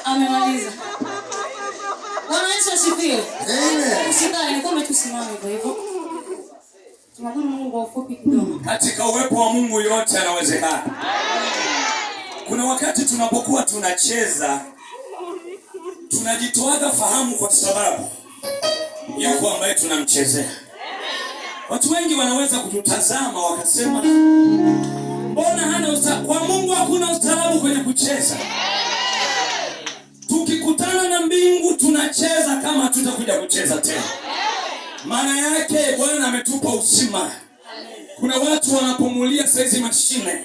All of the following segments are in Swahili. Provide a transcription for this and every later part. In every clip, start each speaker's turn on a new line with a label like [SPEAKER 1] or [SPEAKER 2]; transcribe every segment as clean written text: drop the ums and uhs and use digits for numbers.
[SPEAKER 1] Amemaliza. Bwana Yesu asifiwe. Amen. Sika ni kama tusimame kwa hivyo. Tunamwomba Mungu kwa ufupi kidogo. Katika uwepo wa Mungu yote yanawezekana. Kuna wakati tunapokuwa tunacheza tunajitoaga fahamu kwa sababu yuko ambaye tunamchezea. Watu wengi wanaweza kututazama wakasema mbona hana kwa Mungu hakuna ustaarabu kwenye kucheza. Tukikutana na mbingu tunacheza kama tutakuja kucheza tena. Maana yake Bwana ametupa uzima. Kuna watu wanapumulia saizi mashine.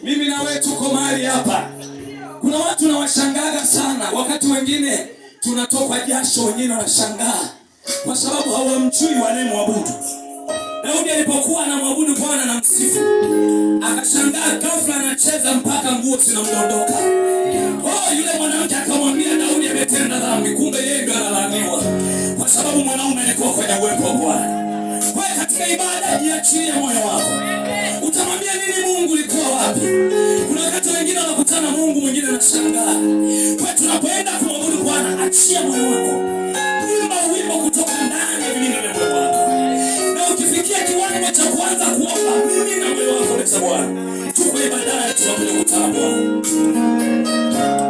[SPEAKER 1] Mimi na wewe tuko mahali hapa. Kuna watu na washangaga sana. Wakati wengine tunatoka jasho, wengine wanashangaa kwa sababu hawamjui wanayemwabudu. Daudi alipokuwa anamwabudu Bwana na msifu, akashangaa ghafla anacheza mpaka nguo zinamdondoka. Yule mwanamke akamwambia Daudi ametenda dhambi, kumbe yeye ndiye analaaniwa kwa sababu mwanaume alikuwa kwenye uwepo wa Bwana. Kwa hiyo katika ibada jiachilie moyo wako. Utamwambia nini Mungu ulikuwa wapi? Kuna wakati wengine wanakutana Mungu, mwingine anashangaa. Kwa hiyo tunapoenda kumwabudu Bwana, achia moyo wako. Imba wimbo kutoka ndani ya vilindi vya moyo wako. Na ukifikia kiwango cha kuanza kuomba, mimi na moyo wako leta Bwana. Tuko ibada tunakuja kutana Bwana.